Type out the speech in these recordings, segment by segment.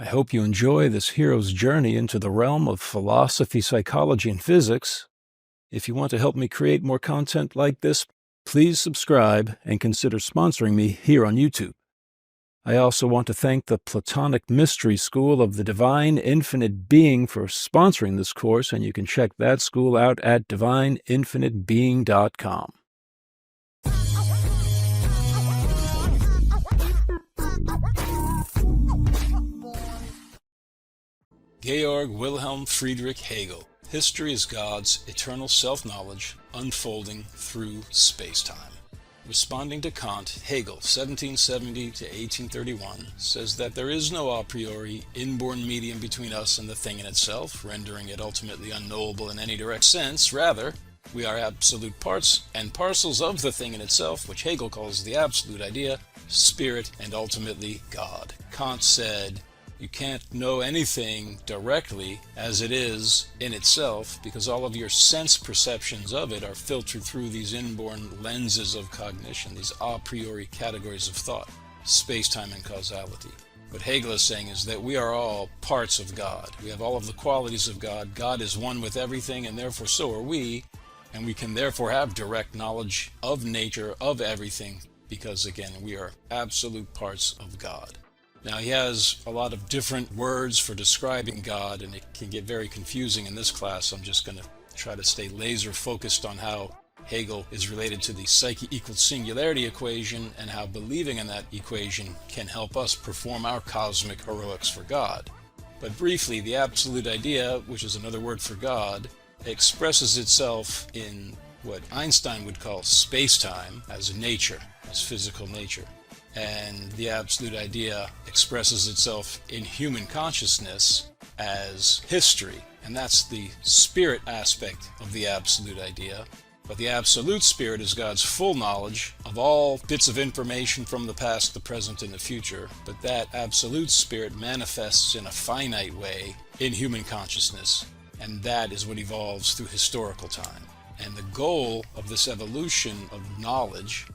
I hope you enjoy this hero's journey into the realm of philosophy, psychology, and physics. If you want to help me create more content like this, please subscribe and consider sponsoring me here on YouTube. I also want to thank the Platonic Mystery School of the Divine Infinite Being for sponsoring this course, and you can check that school out at divineinfinitebeing.com. Georg Wilhelm Friedrich Hegel. History is God's eternal self-knowledge unfolding through space-time. Responding to Kant, Hegel, 1770 to 1831, says that there is no a priori inborn medium between us and the thing in itself, rendering it ultimately unknowable in any direct sense. Rather, we are absolute parts and parcels of the thing in itself, which Hegel calls the absolute idea, spirit, and ultimately God. Kant said, you can't know anything directly as it is in itself because all of your sense perceptions of it are filtered through these inborn lenses of cognition, these a priori categories of thought, space-time and causality. What Hegel is saying is that we are all parts of God. We have all of the qualities of God. God is one with everything, and therefore so are we, and we can therefore have direct knowledge of nature, of everything, because again, we are absolute parts of God. Now, he has a lot of different words for describing God, and it can get very confusing in this class. I'm just going to try to stay laser focused on how Hegel is related to the psyche equals singularity equation and how believing in that equation can help us perform our cosmic heroics for God. But briefly, the absolute idea, which is another word for God, expresses itself in what Einstein would call space-time as nature, as physical nature. And the absolute idea expresses itself in human consciousness as history. And that's the spirit aspect of the absolute idea. But the absolute spirit is God's full knowledge of all bits of information from the past, the present, and the future. But that absolute spirit manifests in a finite way in human consciousness. And that is what evolves through historical time. And the goal of this evolution of knowledge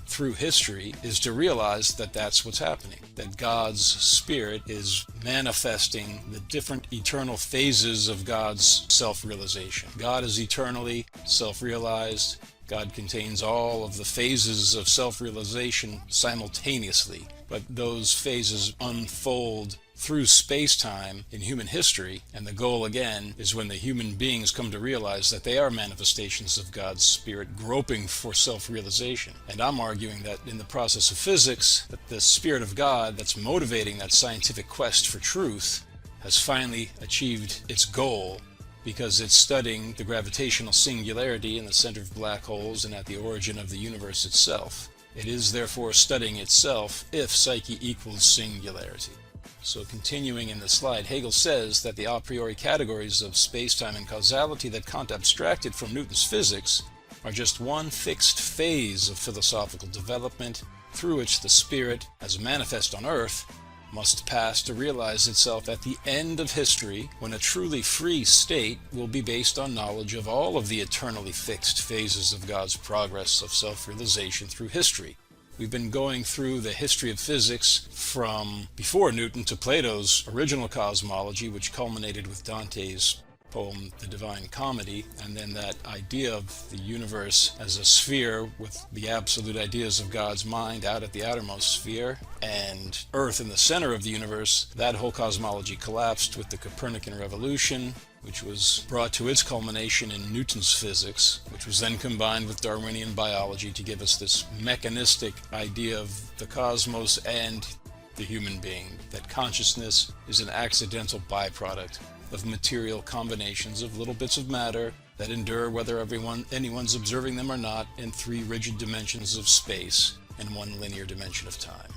through history is to realize that that's what's happening, that God's spirit is manifesting the different eternal phases of God's self-realization. God is eternally self-realized. God contains all of the phases of self-realization simultaneously, but those phases unfold through space-time in human history, and the goal again is when the human beings come to realize that they are manifestations of God's spirit groping for self-realization. And I'm arguing that in the process of physics, that the spirit of God that's motivating that scientific quest for truth has finally achieved its goal because it's studying the gravitational singularity in the center of black holes and at the origin of the universe itself. It is therefore studying itself if psyche equals singularity. So continuing in the slide, Hegel says that the a priori categories of space-time and causality that Kant abstracted from Newton's physics are just one fixed phase of philosophical development through which the spirit, as manifest on Earth, must pass to realize itself at the end of history when a truly free state will be based on knowledge of all of the eternally fixed phases of God's progress of self-realization through history. We've been going through the history of physics from before Newton to Plato's original cosmology, which culminated with Dante's poem, The Divine Comedy, and then that idea of the universe as a sphere with the absolute ideas of God's mind out at the outermost sphere, and Earth in the center of the universe. That whole cosmology collapsed with the Copernican revolution, which was brought to its culmination in Newton's physics, which was then combined with Darwinian biology to give us this mechanistic idea of the cosmos and the human being, that consciousness is an accidental byproduct of material combinations of little bits of matter that endure whether anyone's observing them or not in three rigid dimensions of space and one linear dimension of time.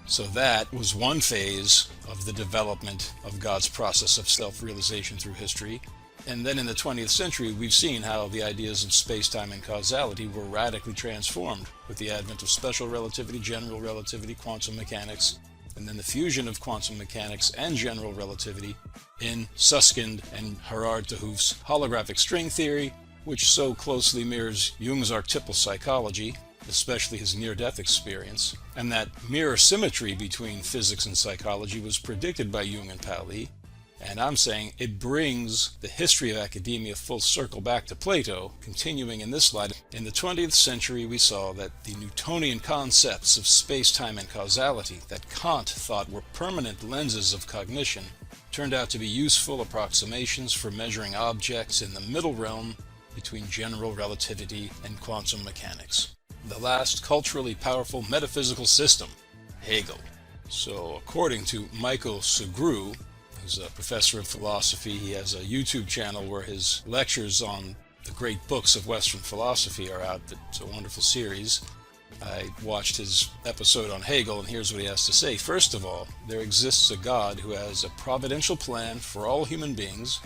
So that was one phase of the development of God's process of self-realization through history. And then in the 20th century, we've seen how the ideas of space-time and causality were radically transformed with the advent of special relativity, general relativity, quantum mechanics, and then the fusion of quantum mechanics and general relativity in Susskind and Gerard de Hoof's holographic string theory, which so closely mirrors Jung's archetypal psychology. especially his near-death experience, and that mirror symmetry between physics and psychology was predicted by Jung and Pauli. And I'm saying it brings the history of academia full circle back to Plato, continuing in this light. In the 20th century, we saw that the Newtonian concepts of space-time and causality that Kant thought were permanent lenses of cognition turned out to be useful approximations for measuring objects in the middle realm between general relativity and quantum mechanics. The last culturally powerful metaphysical system, Hegel. So according to Michael Sugrue, who's a professor of philosophy, he has a YouTube channel where his lectures on the great books of Western philosophy are out. It's a wonderful series. I watched his episode on Hegel, and here's what he has to say. First of all, there exists a God who has a providential plan for all human beings.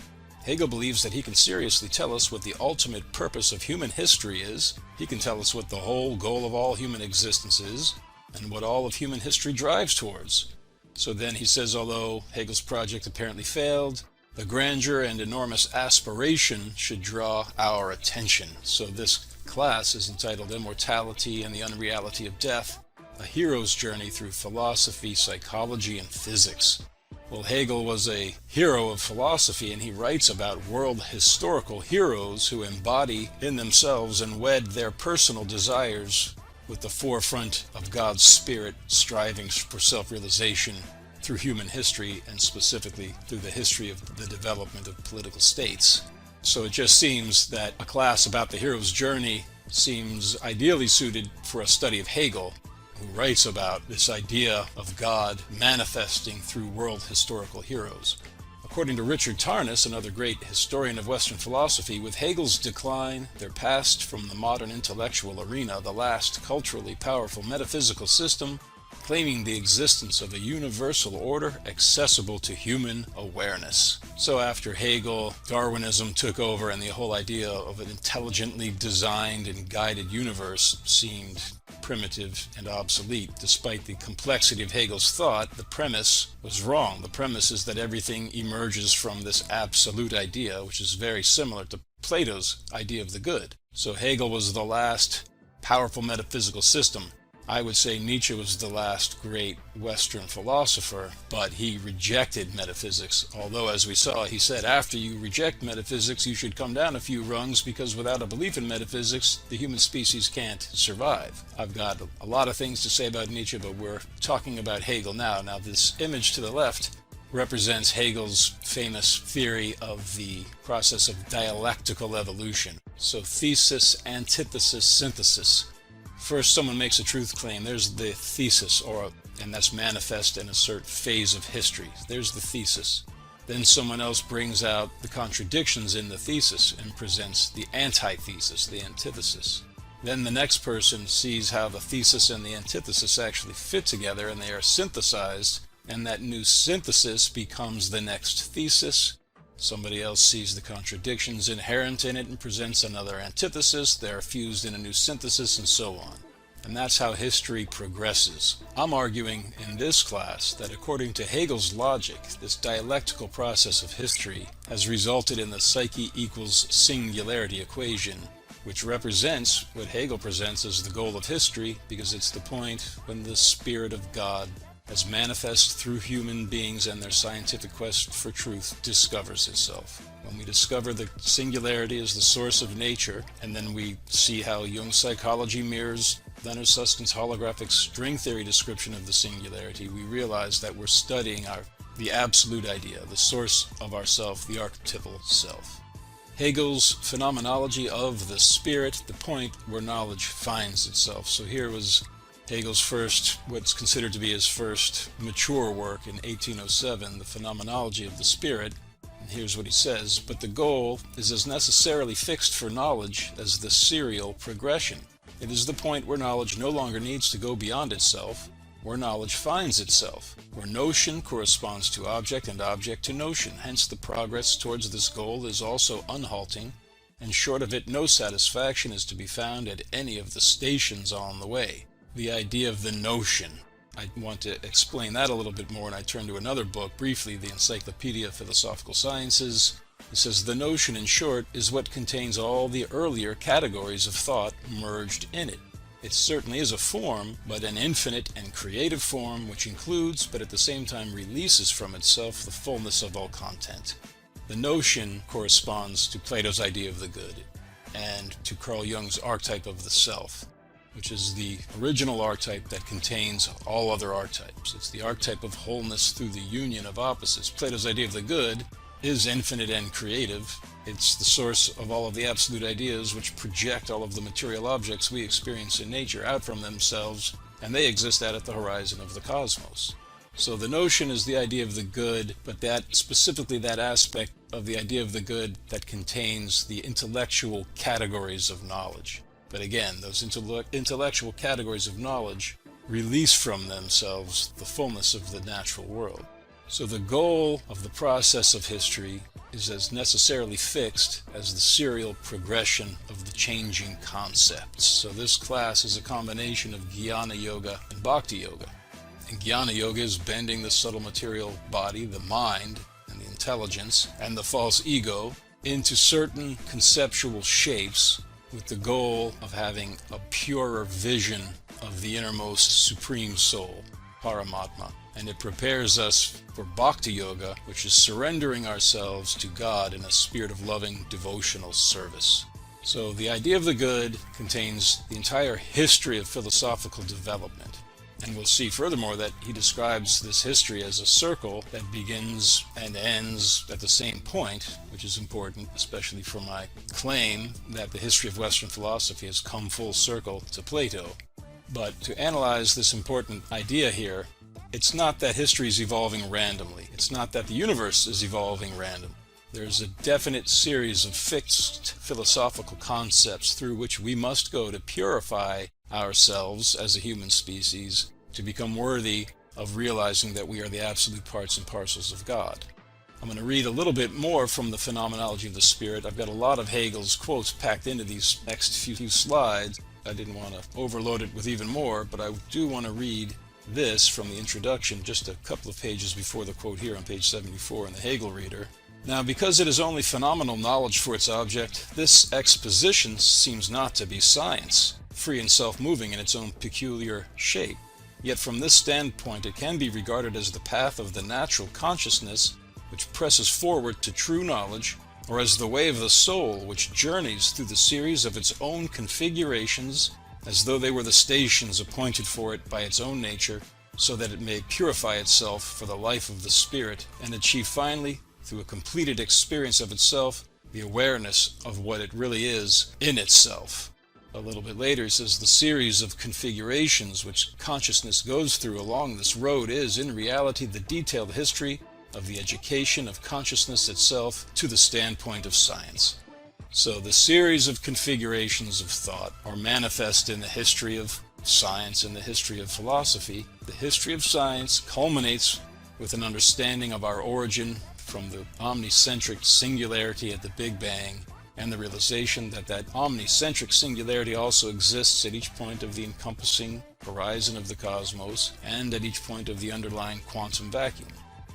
Hegel believes that he can seriously tell us what the ultimate purpose of human history is. He can tell us what the whole goal of all human existence is, and what all of human history drives towards. So then he says, although Hegel's project apparently failed, the grandeur and enormous aspiration should draw our attention. So this class is entitled Immortality and the Unreality of Death, a hero's journey through philosophy, psychology, and physics. Well, Hegel was a hero of philosophy, and he writes about world historical heroes who embody in themselves and wed their personal desires with the forefront of God's Spirit, striving for self-realization through human history, and specifically through the history of the development of political states. So it just seems that a class about the hero's journey seems ideally suited for a study of Hegel, who writes about this idea of God manifesting through world historical heroes. According to Richard Tarnas, another great historian of Western philosophy, with Hegel's decline, there passed from the modern intellectual arena the last culturally powerful metaphysical system, claiming the existence of a universal order accessible to human awareness. So after Hegel, Darwinism took over, and the whole idea of an intelligently designed and guided universe seemed primitive and obsolete. Despite the complexity of Hegel's thought, the premise was wrong. The premise is that everything emerges from this absolute idea, which is very similar to Plato's idea of the good. So Hegel was the last powerful metaphysical system. I would say Nietzsche was the last great Western philosopher, but he rejected metaphysics. Although, as we saw, he said, after you reject metaphysics, you should come down a few rungs, because without a belief in metaphysics, the human species can't survive. I've got a lot of things to say about Nietzsche, but we're talking about Hegel now. Now, this image to the left represents Hegel's famous theory of the process of dialectical evolution. So thesis, antithesis, synthesis. First, someone makes a truth claim. There's the thesis, and that's manifest in a certain phase of history. There's the thesis. Then someone else brings out the contradictions in the thesis and presents the antithesis, the antithesis. Then the next person sees how the thesis and the antithesis actually fit together, and they are synthesized, and that new synthesis becomes the next thesis. Somebody else sees the contradictions inherent in it and presents another antithesis. They're fused in a new synthesis, and so on. And that's how history progresses. I'm arguing in this class that according to Hegel's logic, this dialectical process of history has resulted in the psyche equals singularity equation, which represents what Hegel presents as the goal of history, because it's the point when the Spirit of God, as manifest through human beings and their scientific quest for truth, discovers itself. When we discover the singularity as the source of nature, and then we see how Jung's psychology mirrors Leonard Susskind's holographic string theory description of the singularity, we realize that we're studying the absolute idea, the source of ourself, the archetypal self. Hegel's phenomenology of the spirit, the point where knowledge finds itself. So here was Hegel's first, what's considered to be his first mature work in 1807, The Phenomenology of the Spirit. And here's what he says: but the goal is as necessarily fixed for knowledge as the serial progression. It is the point where knowledge no longer needs to go beyond itself, where knowledge finds itself, where notion corresponds to object and object to notion. Hence the progress towards this goal is also unhalting, and short of it no satisfaction is to be found at any of the stations on the way. The idea of the notion. I want to explain that a little bit more, and I turn to another book, briefly, the Encyclopedia of Philosophical Sciences. It says, the notion, in short, is what contains all the earlier categories of thought merged in it. It certainly is a form, but an infinite and creative form which includes, but at the same time releases from itself, the fullness of all content. The notion corresponds to Plato's idea of the good and to Carl Jung's archetype of the self, which is the original archetype that contains all other archetypes. It's the archetype of wholeness through the union of opposites. Plato's idea of the good is infinite and creative. It's the source of all of the absolute ideas which project all of the material objects we experience in nature out from themselves, and they exist out at the horizon of the cosmos. So the notion is the idea of the good, but that specifically that aspect of the idea of the good that contains the intellectual categories of knowledge. But again, those intellectual categories of knowledge release from themselves the fullness of the natural world. So the goal of the process of history is as necessarily fixed as the serial progression of the changing concepts. So this class is a combination of Jnana Yoga and Bhakti Yoga. And Jnana Yoga is bending the subtle material body, the mind, and the intelligence, and the false ego into certain conceptual shapes with the goal of having a purer vision of the innermost supreme soul, Paramatma. And it prepares us for Bhakti Yoga, which is surrendering ourselves to God in a spirit of loving devotional service. So the idea of the good contains the entire history of philosophical development. And we'll see furthermore that he describes this history as a circle that begins and ends at the same point, which is important, especially for my claim that the history of Western philosophy has come full circle to Plato. But to analyze this important idea here, it's not that history is evolving randomly. It's not that the universe is evolving randomly. There's a definite series of fixed philosophical concepts through which we must go to purify ourselves as a human species to become worthy of realizing that we are the absolute parts and parcels of God. I'm going to read a little bit more from the Phenomenology of the Spirit. I've got a lot of Hegel's quotes packed into these next few slides. I didn't want to overload it with even more, but I do want to read this from the introduction, just a couple of pages before the quote here on page 74 in the Hegel Reader. Now, because it is only phenomenal knowledge for its object, this exposition seems not to be science, free and self-moving in its own peculiar shape. Yet from this standpoint it can be regarded as the path of the natural consciousness which presses forward to true knowledge, or as the way of the soul which journeys through the series of its own configurations as though they were the stations appointed for it by its own nature, so that it may purify itself for the life of the spirit and achieve finally, through a completed experience of itself, the awareness of what it really is in itself. A little bit later he says the series of configurations which consciousness goes through along this road is, in reality, the detailed history of the education of consciousness itself to the standpoint of science. So the series of configurations of thought are manifest in the history of science and the history of philosophy. The history of science culminates with an understanding of our origin from the omnicentric singularity at the Big Bang, and the realization that that omnicentric singularity also exists at each point of the encompassing horizon of the cosmos and at each point of the underlying quantum vacuum.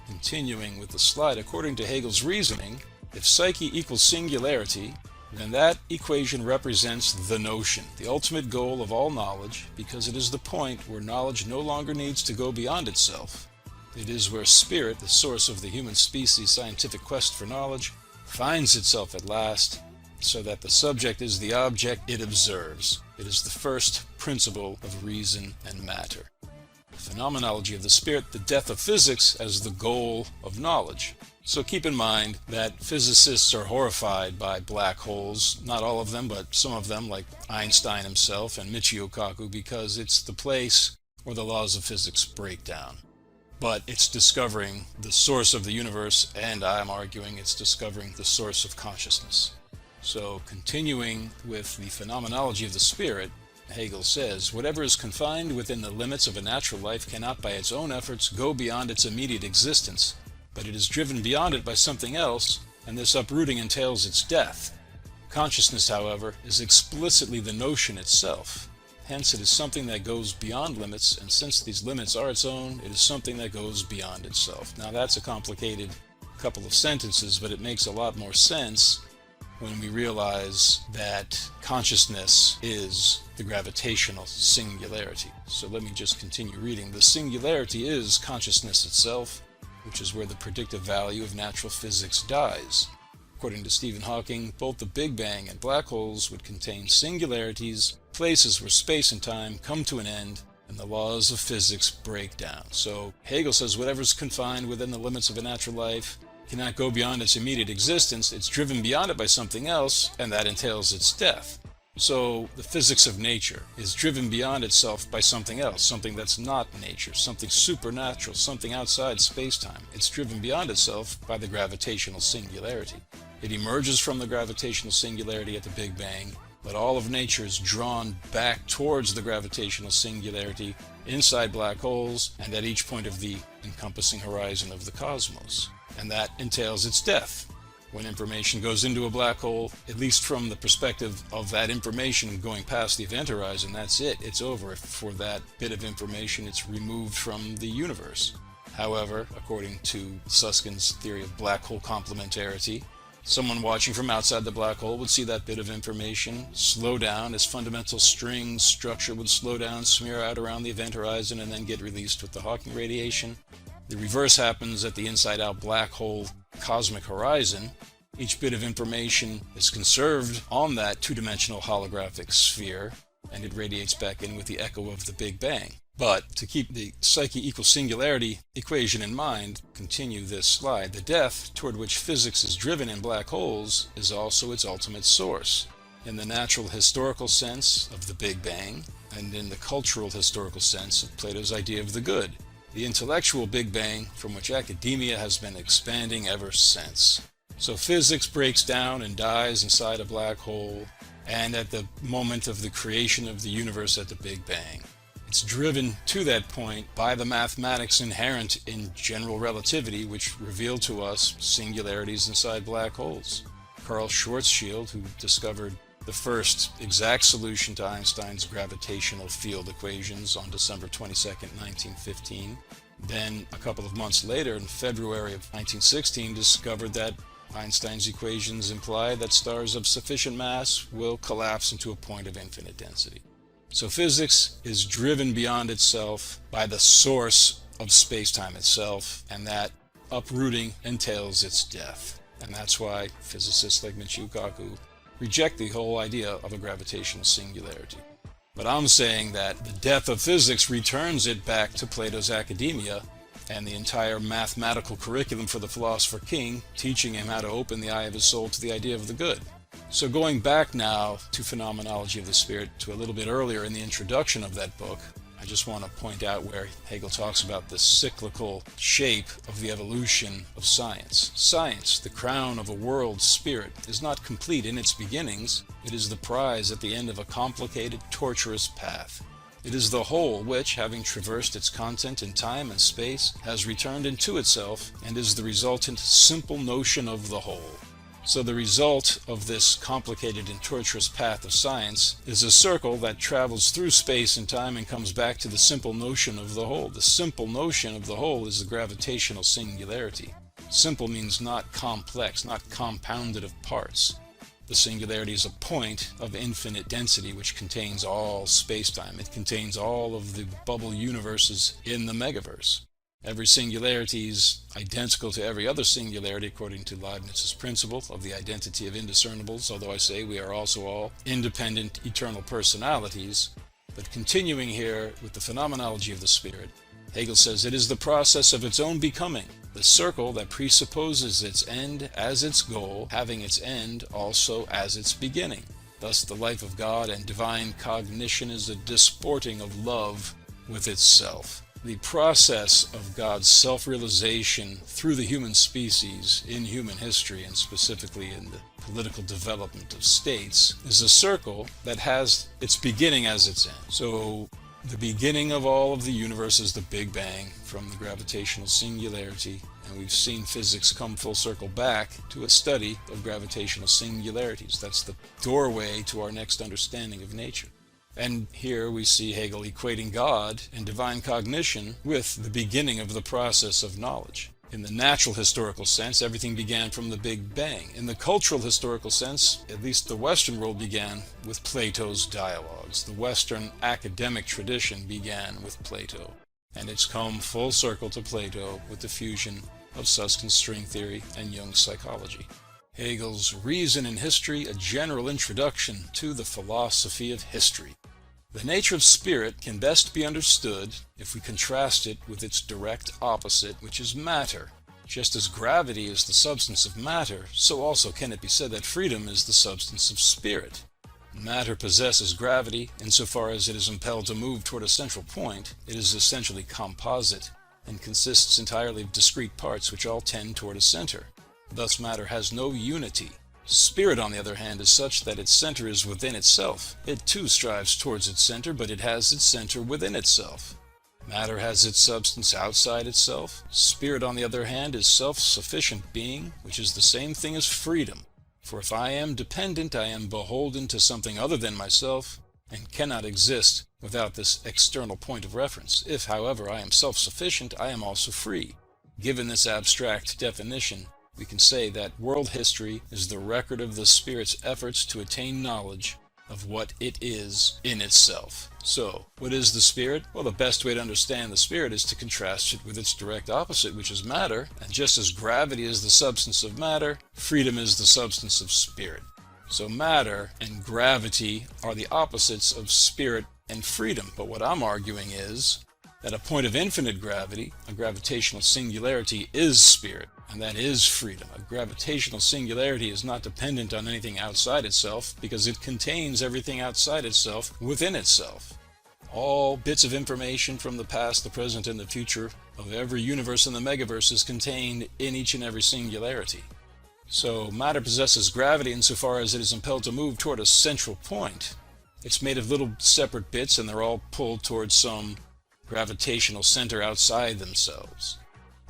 Continuing with the slide, according to Hegel's reasoning, if psyche equals singularity, then that equation represents the notion, the ultimate goal of all knowledge, because it is the point where knowledge no longer needs to go beyond itself. It is where spirit, the source of the human species' scientific quest for knowledge, finds itself at last, so that the subject is the object it observes. It is the first principle of reason and matter. Phenomenology of the Spirit, the death of physics as the goal of knowledge. So keep in mind that physicists are horrified by black holes, not all of them, but some of them, like Einstein himself and Michio Kaku, because it's the place where the laws of physics break down. But it's discovering the source of the universe, and I'm arguing it's discovering the source of consciousness. So continuing with the phenomenology of the spirit, Hegel says, whatever is confined within the limits of a natural life cannot by its own efforts go beyond its immediate existence, but it is driven beyond it by something else, and this uprooting entails its death. Consciousness, however, is explicitly the notion itself. Hence it is something that goes beyond limits, and since these limits are its own, it is something that goes beyond itself. Now that's a complicated couple of sentences, but it makes a lot more sense when we realize that consciousness is the gravitational singularity. So let me just continue reading. The singularity is consciousness itself, which is where the predictive value of natural physics dies. According to Stephen Hawking, both the Big Bang and black holes would contain singularities, places where space and time come to an end and the laws of physics break down. So Hegel says whatever's confined within the limits of a natural life cannot go beyond its immediate existence. It's driven beyond it by something else, and that entails its death. So the physics of nature is driven beyond itself by something else, something that's not nature, something supernatural, something outside space-time. It's driven beyond itself by the gravitational singularity. It emerges from the gravitational singularity at the Big Bang, but all of nature is drawn back towards the gravitational singularity inside black holes and at each point of the encompassing horizon of the cosmos. And that entails its death. When information goes into a black hole, at least from the perspective of that information going past the event horizon, that's it. It's over. For that bit of information, it's removed from the universe. However, according to Susskind's theory of black hole complementarity, someone watching from outside the black hole would see that bit of information slow down. Its fundamental string structure would slow down, smear out around the event horizon, and then get released with the Hawking radiation. The reverse happens at the inside-out black hole cosmic horizon. Each bit of information is conserved on that two-dimensional holographic sphere, and it radiates back in with the echo of the Big Bang. But to keep the Psyche equals singularity equation in mind, continue this slide. The death toward which physics is driven in black holes is also its ultimate source. In the natural historical sense of the Big Bang, and in the cultural historical sense of Plato's idea of the good. The intellectual Big Bang from which academia has been expanding ever since. So physics breaks down and dies inside a black hole, and at the moment of the creation of the universe at the Big Bang. It's driven to that point by the mathematics inherent in general relativity, which reveal to us singularities inside black holes. Carl Schwarzschild, who discovered the first exact solution to Einstein's gravitational field equations on December 22, 1915. Then, a couple of months later, in February of 1916, discovered that Einstein's equations imply that stars of sufficient mass will collapse into a point of infinite density. So physics is driven beyond itself by the source of space-time itself, and that uprooting entails its death. And that's why physicists like Michio Kaku reject the whole idea of a gravitational singularity. But I'm saying that the death of physics returns it back to Plato's academia and the entire mathematical curriculum for the philosopher king, teaching him how to open the eye of his soul to the idea of the good. So going back now to Phenomenology of the Spirit, to a little bit earlier in the introduction of that book, I just want to point out where Hegel talks about the cyclical shape of the evolution of science. Science, the crown of a world spirit, is not complete in its beginnings. It is the prize at the end of a complicated, tortuous path. It is the whole which, having traversed its content in time and space, has returned into itself and is the resultant simple notion of the whole. So the result of this complicated and tortuous path of science is a circle that travels through space and time and comes back to the simple notion of the whole. The simple notion of the whole is the gravitational singularity. Simple means not complex, not compounded of parts. The singularity is a point of infinite density which contains all space-time. It contains all of the bubble universes in the megaverse. Every singularity is identical to every other singularity according to Leibniz's principle of the identity of indiscernibles, although I say we are also all independent eternal personalities. But continuing here with the phenomenology of the spirit, Hegel says it is the process of its own becoming, the circle that presupposes its end as its goal, having its end also as its beginning. Thus the life of God and divine cognition is a disporting of love with itself. The process of God's self-realization through the human species in human history, and specifically in the political development of states, is a circle that has its beginning as its end. So the beginning of all of the universe is the Big Bang from the gravitational singularity, and we've seen physics come full circle back to a study of gravitational singularities. That's the doorway to our next understanding of nature. And here we see Hegel equating God and divine cognition with the beginning of the process of knowledge. In the natural historical sense, everything began from the Big Bang. In the cultural historical sense, at least the Western world began with Plato's dialogues. The Western academic tradition began with Plato, and it's come full circle to Plato with the fusion of Susskind's string theory and Jung's psychology. Hegel's Reason in History, a general introduction to the philosophy of history. The nature of spirit can best be understood if we contrast it with its direct opposite, which is matter. Just as gravity is the substance of matter, so also can it be said that freedom is the substance of spirit. Matter possesses gravity insofar as it is impelled to move toward a central point. It is essentially composite and consists entirely of discrete parts which all tend toward a center. Thus matter has no unity. Spirit, on the other hand, is such that its center is within itself. It too strives towards its center, but it has its center within itself. Matter has its substance outside itself. Spirit, on the other hand, is self-sufficient being, which is the same thing as freedom. For if I am dependent, I am beholden to something other than myself, and cannot exist without this external point of reference. If, however, I am self-sufficient, I am also free. Given this abstract definition, we can say that world history is the record of the spirit's efforts to attain knowledge of what it is in itself. So, what is the spirit? Well, the best way to understand the spirit is to contrast it with its direct opposite, which is matter. And just as gravity is the substance of matter, freedom is the substance of spirit. So matter and gravity are the opposites of spirit and freedom. But what I'm arguing is that a point of infinite gravity, a gravitational singularity, is spirit, and that is freedom. A gravitational singularity is not dependent on anything outside itself because it contains everything outside itself within itself. All bits of information from the past, the present, and the future of every universe in the megaverse is contained in each and every singularity. So matter possesses gravity insofar as it is impelled to move toward a central point. It's made of little separate bits, and they're all pulled towards some gravitational center outside themselves.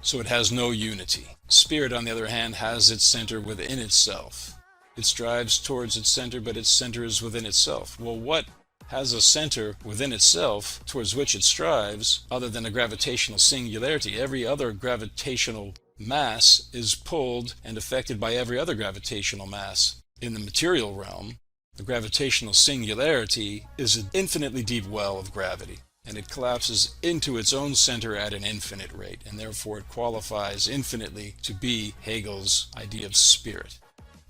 So it has no unity. Spirit, on the other hand, has its center within itself. It strives towards its center, but its center is within itself. Well, what has a center within itself towards which it strives other than a gravitational singularity? Every other gravitational mass is pulled and affected by every other gravitational mass. In the material realm, the gravitational singularity is an infinitely deep well of gravity, and it collapses into its own center at an infinite rate, and therefore it qualifies infinitely to be Hegel's idea of spirit.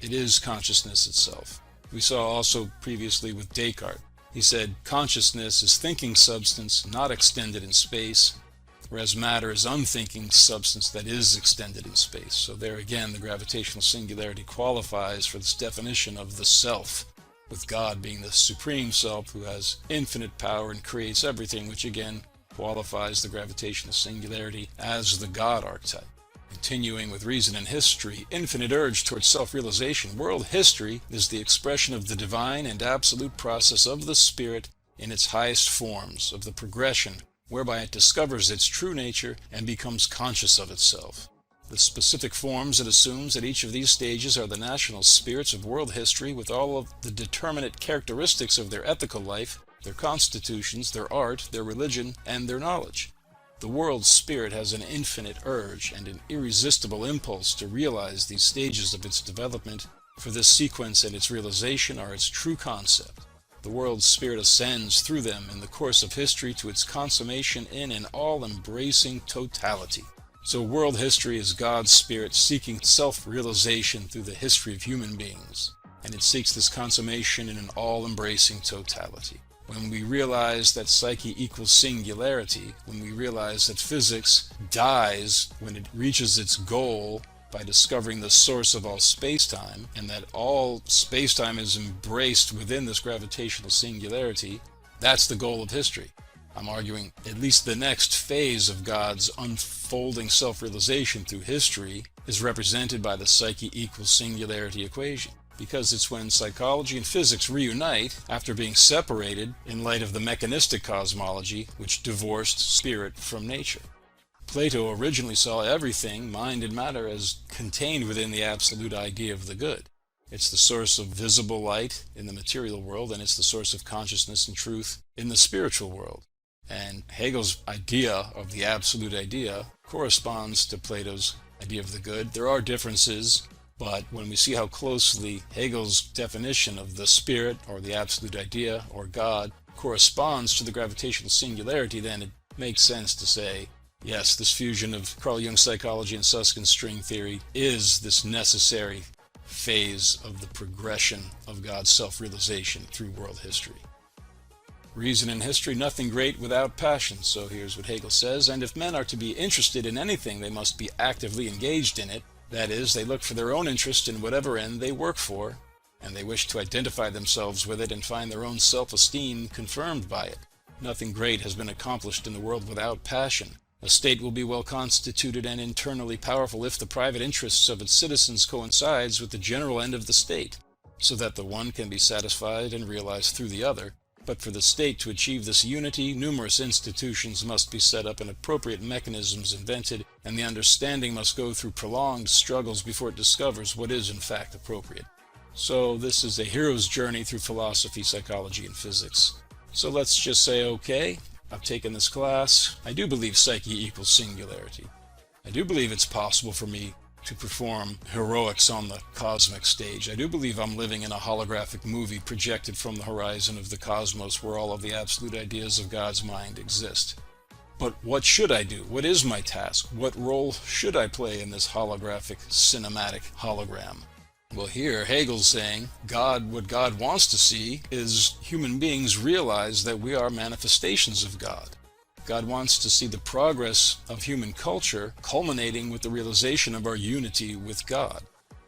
It is consciousness itself. We saw also previously with Descartes. He said consciousness is thinking substance not extended in space, whereas matter is unthinking substance that is extended in space. So there again, the gravitational singularity qualifies for this definition of the self, with God being the supreme self who has infinite power and creates everything, which again qualifies the gravitational singularity as the God archetype. Continuing with Reason in History, infinite urge towards self-realization. World history is the expression of the divine and absolute process of the spirit in its highest forms, of the progression whereby it discovers its true nature and becomes conscious of itself. The specific forms it assumes at each of these stages are the national spirits of world history, with all of the determinate characteristics of their ethical life, their constitutions, their art, their religion, and their knowledge. The world spirit has an infinite urge and an irresistible impulse to realize these stages of its development, for this sequence and its realization are its true concept. The world spirit ascends through them in the course of history to its consummation in an all-embracing totality. So world history is God's spirit seeking self-realization through the history of human beings, and it seeks this consummation in an all-embracing totality. When we realize that psyche equals singularity, when we realize that physics dies when it reaches its goal by discovering the source of all space-time, and that all space-time is embraced within this gravitational singularity, that's the goal of history. I'm arguing at least the next phase of God's unfolding self-realization through history is represented by the psyche equals singularity equation, because it's when psychology and physics reunite after being separated in light of the mechanistic cosmology which divorced spirit from nature. Plato originally saw everything, mind and matter, as contained within the absolute idea of the good. It's the source of visible light in the material world, and it's the source of consciousness and truth in the spiritual world. And Hegel's idea of the absolute idea corresponds to Plato's idea of the good. There are differences, but when we see how closely Hegel's definition of the spirit, or the absolute idea, or God, corresponds to the gravitational singularity, then it makes sense to say, yes, this fusion of Carl Jung's psychology and Susskind's string theory is this necessary phase of the progression of God's self-realization through world history. Reason in history, nothing great without passion. So here's what Hegel says: and if men are to be interested in anything, they must be actively engaged in it. That is, they look for their own interest in whatever end they work for, and they wish to identify themselves with it and find their own self-esteem confirmed by it. Nothing great has been accomplished in the world without passion. A state will be well constituted and internally powerful if the private interests of its citizens coincides with the general end of the state, so that the one can be satisfied and realized through the other. But for the state to achieve this unity, numerous institutions must be set up and appropriate mechanisms invented, and the understanding must go through prolonged struggles before it discovers what is in fact appropriate. So this is a hero's journey through philosophy, psychology, and physics. So let's just say, okay, I've taken this class. I do believe psyche equals singularity. I do believe it's possible for me to perform heroics on the cosmic stage. I do believe I'm living in a holographic movie projected from the horizon of the cosmos where all of the absolute ideas of God's mind exist. But what should I do? What is my task? What role should I play in this holographic, cinematic hologram? Well, here Hegel's saying what God wants to see is human beings realize that we are manifestations of God. God wants to see the progress of human culture culminating with the realization of our unity with God.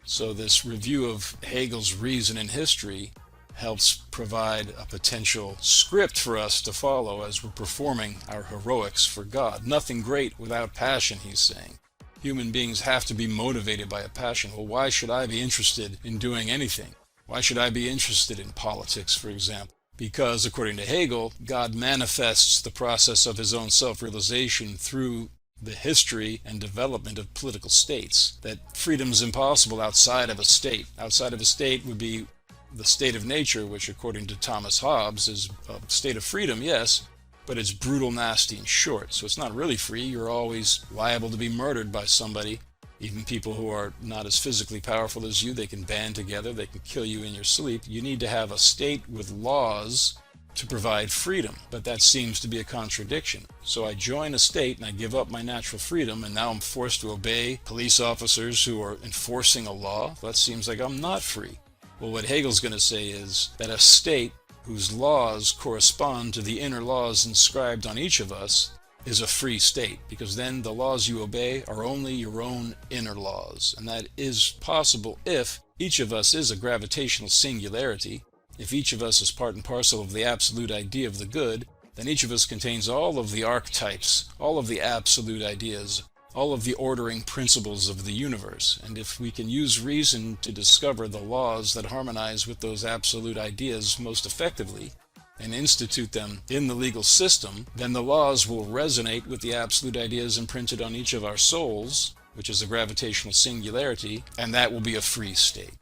So this review of Hegel's reason in history helps provide a potential script for us to follow as we're performing our heroics for God. Nothing great without passion, he's saying. Human beings have to be motivated by a passion. Well, why should I be interested in doing anything? Why should I be interested in politics, for example? Because, according to Hegel, God manifests the process of his own self-realization through the history and development of political states. That freedom is impossible outside of a state. Outside of a state would be the state of nature, which, according to Thomas Hobbes, is a state of freedom, yes, but it's brutal, nasty, and short. So it's not really free. You're always liable to be murdered by somebody. Even people who are not as physically powerful as you, they can band together, they can kill you in your sleep. You need to have a state with laws to provide freedom, but that seems to be a contradiction. So I join a state and I give up my natural freedom, and now I'm forced to obey police officers who are enforcing a law. That seems like I'm not free. Well, what Hegel's going to say is that a state whose laws correspond to the inner laws inscribed on each of us is a free state, because then the laws you obey are only your own inner laws. And that is possible if each of us is a gravitational singularity. If each of us is part and parcel of the absolute idea of the good, then each of us contains all of the archetypes, all of the absolute ideas, all of the ordering principles of the universe. And if we can use reason to discover the laws that harmonize with those absolute ideas most effectively, and institute them in the legal system, then the laws will resonate with the absolute ideas imprinted on each of our souls, which is a gravitational singularity, and that will be a free state.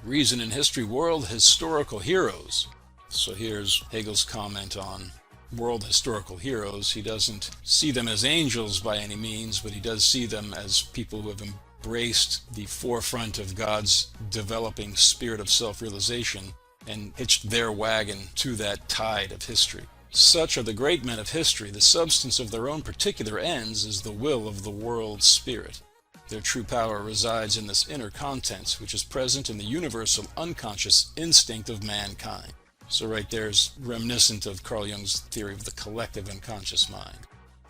Reason in history, world historical heroes. So here's Hegel's comment on world historical heroes. He doesn't see them as angels by any means, but he does see them as people who have embraced the forefront of God's developing spirit of self-realization and hitched their wagon to that tide of history. Such are the great men of history. The substance of their own particular ends is the will of the world spirit. Their true power resides in this inner content, which is present in the universal unconscious instinct of mankind. So right there's reminiscent of Carl Jung's theory of the collective unconscious mind.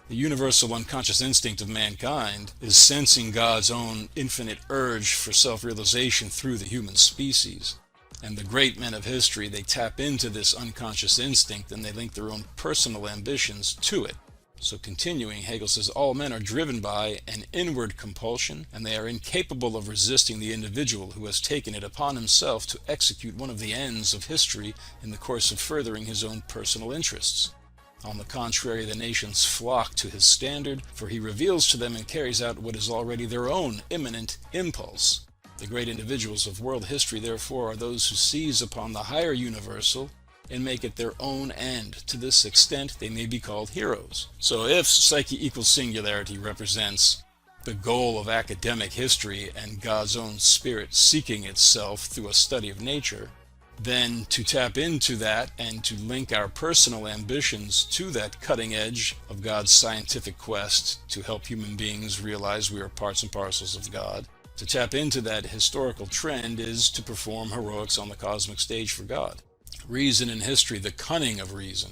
The universal unconscious instinct of mankind is sensing God's own infinite urge for self-realization through the human species. And the great men of history, they tap into this unconscious instinct and they link their own personal ambitions to it. So continuing, Hegel says, all men are driven by an inward compulsion, and they are incapable of resisting the individual who has taken it upon himself to execute one of the ends of history in the course of furthering his own personal interests. On the contrary, the nations flock to his standard, for he reveals to them and carries out what is already their own immanent impulse. The great individuals of world history, therefore, are those who seize upon the higher universal and make it their own end. To this extent, they may be called heroes. So if psyche equals singularity represents the goal of academic history and God's own spirit seeking itself through a study of nature, then to tap into that and to link our personal ambitions to that cutting edge of God's scientific quest to help human beings realize we are parts and parcels of God, to tap into that historical trend is to perform heroics on the cosmic stage for God. Reason in history, the cunning of reason.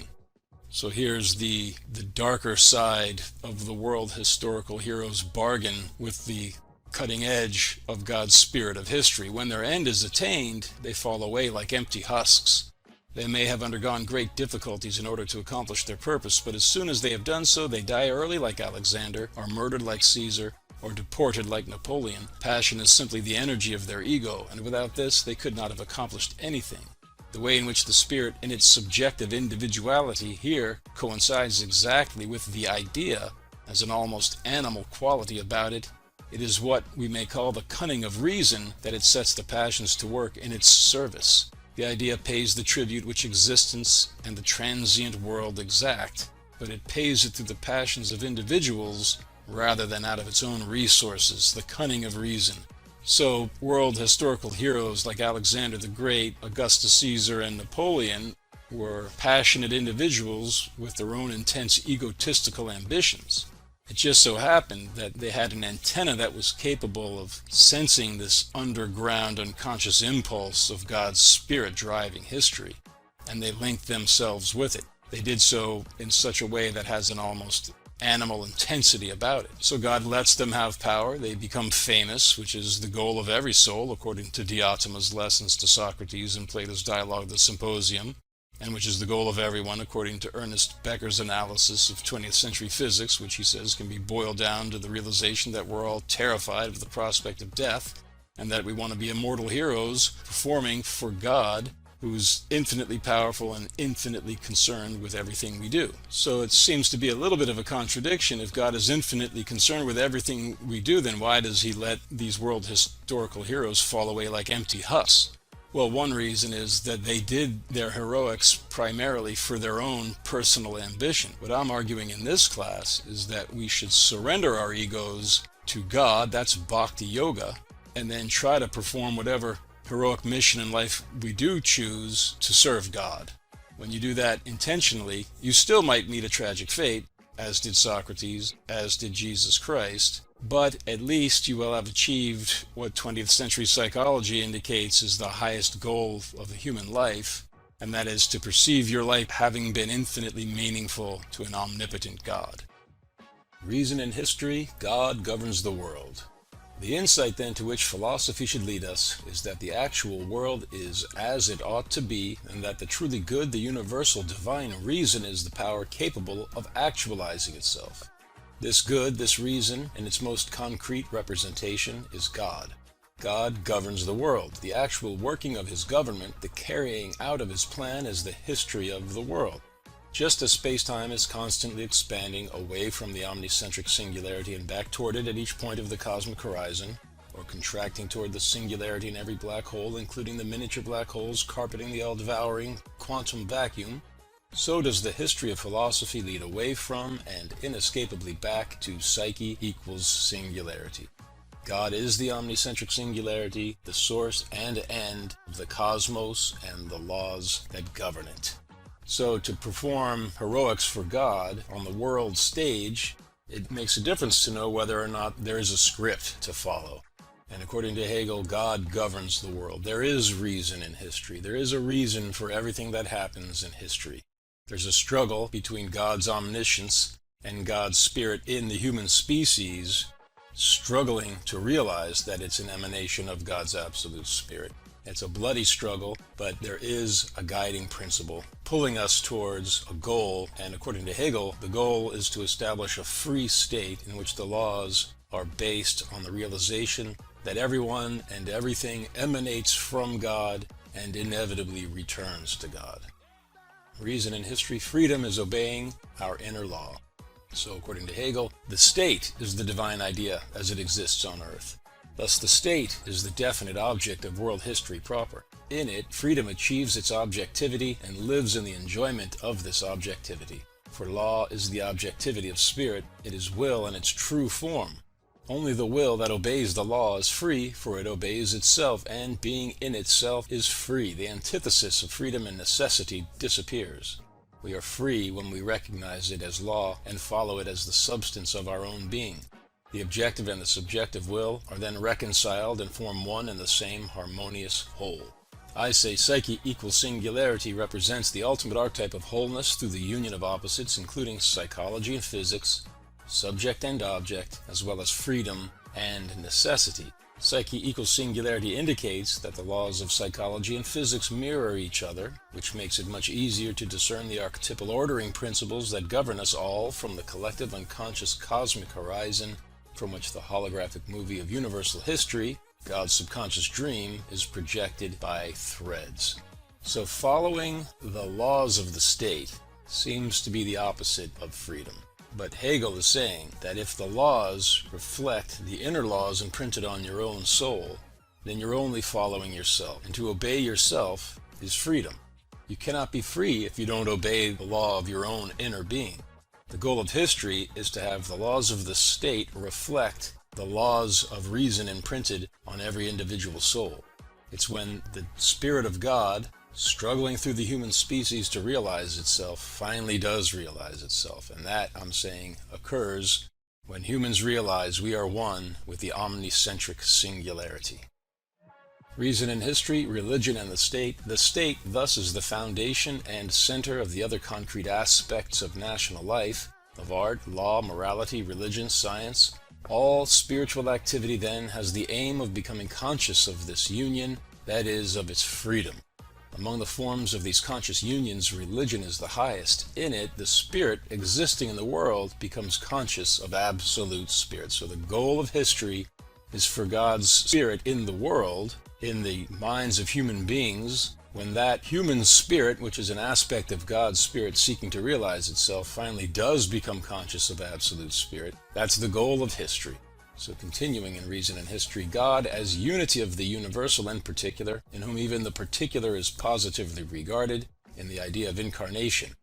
So here's the darker side of the world historical heroes' bargain with the cutting edge of God's spirit of history. When their end is attained, they fall away like empty husks. They may have undergone great difficulties in order to accomplish their purpose, but as soon as they have done so, they die early like Alexander, are murdered like Caesar, or deported like Napoleon. Passion is simply the energy of their ego, and without this, they could not have accomplished anything. The way in which the spirit in its subjective individuality here coincides exactly with the idea as an almost animal quality about it. It is what we may call the cunning of reason that it sets the passions to work in its service. The idea pays the tribute which existence and the transient world exact, but it pays it through the passions of individuals rather than out of its own resources, the cunning of reason. So world historical heroes like Alexander the Great, Augustus Caesar, and Napoleon were passionate individuals with their own intense egotistical ambitions. It just so happened that they had an antenna that was capable of sensing this underground unconscious impulse of God's spirit driving history, and they linked themselves with it. They did so in such a way that has an almost animal intensity about it. So God lets them have power. They become famous, which is the goal of every soul, according to Diotima's lessons to Socrates in Plato's dialogue, The Symposium, and which is the goal of everyone, according to Ernest Becker's analysis of 20th century physics, which he says can be boiled down to the realization that we're all terrified of the prospect of death, and that we want to be immortal heroes performing for God, who's infinitely powerful and infinitely concerned with everything we do. So it seems to be a little bit of a contradiction. If God is infinitely concerned with everything we do, then why does he let these world historical heroes fall away like empty husks? Well, one reason is that they did their heroics primarily for their own personal ambition. What I'm arguing in this class is that we should surrender our egos to God, that's bhakti yoga, and then try to perform whatever heroic mission in life we do choose to serve God. When you do that intentionally, you still might meet a tragic fate, as did Socrates, as did Jesus Christ, but at least you will have achieved what 20th century psychology indicates is the highest goal of the human life, and that is to perceive your life having been infinitely meaningful to an omnipotent God. Reason in history, God governs the world. The insight then to which philosophy should lead us is that the actual world is as it ought to be, and that the truly good, the universal divine reason is the power capable of actualizing itself. This good, this reason, in its most concrete representation, is God. God governs the world. The actual working of his government, the carrying out of his plan, is the history of the world. Just as space-time is constantly expanding away from the omnicentric singularity and back toward it at each point of the cosmic horizon, or contracting toward the singularity in every black hole, including the miniature black holes carpeting the all-devouring quantum vacuum, so does the history of philosophy lead away from and inescapably back to psyche equals singularity. God is the omnicentric singularity, the source and end of the cosmos and the laws that govern it. So to perform heroics for God on the world stage, it makes a difference to know whether or not there is a script to follow. And according to Hegel, God governs the world. There is reason in history. There is a reason for everything that happens in history. There's a struggle between God's omniscience and God's spirit in the human species, struggling to realize that it's an emanation of God's absolute spirit. It's a bloody struggle, but there is a guiding principle pulling us towards a goal, and according to Hegel, the goal is to establish a free state in which the laws are based on the realization that everyone and everything emanates from God and inevitably returns to God. Reason in history, freedom is obeying our inner law. So according to Hegel, the state is the divine idea as it exists on earth. Thus the state is the definite object of world history proper. In it, freedom achieves its objectivity and lives in the enjoyment of this objectivity. For law is the objectivity of spirit, it is will in its true form. Only the will that obeys the law is free, for it obeys itself, and being in itself is free. The antithesis of freedom and necessity disappears. We are free when we recognize it as law and follow it as the substance of our own being. The objective and the subjective will are then reconciled and form one and the same harmonious whole. I say psyche equals singularity represents the ultimate archetype of wholeness through the union of opposites, including psychology and physics, subject and object, as well as freedom and necessity. Psyche equals singularity indicates that the laws of psychology and physics mirror each other, which makes it much easier to discern the archetypal ordering principles that govern us all from the collective unconscious cosmic horizon from which the holographic movie of universal history, God's subconscious dream, is projected by threads. So following the laws of the state seems to be the opposite of freedom. But Hegel is saying that if the laws reflect the inner laws imprinted on your own soul, then you're only following yourself. And to obey yourself is freedom. You cannot be free if you don't obey the law of your own inner being. The goal of history is to have the laws of the state reflect the laws of reason imprinted on every individual soul. It's when the Spirit of God, struggling through the human species to realize itself, finally does realize itself. And that, I'm saying, occurs when humans realize we are one with the omnicentric singularity. Reason and history, religion and the state. The state, thus, is the foundation and center of the other concrete aspects of national life, of art, law, morality, religion, science. All spiritual activity, then, has the aim of becoming conscious of this union, that is, of its freedom. Among the forms of these conscious unions, religion is the highest. In it, the spirit existing in the world becomes conscious of absolute spirit. So the goal of history is for God's spirit in the world, in the minds of human beings. When that human spirit, which is an aspect of God's spirit seeking to realize itself, finally does become conscious of absolute spirit, that's the goal of history. So continuing in reason and history, God as unity of the universal and particular, in whom even the particular is positively regarded, in the idea of incarnation.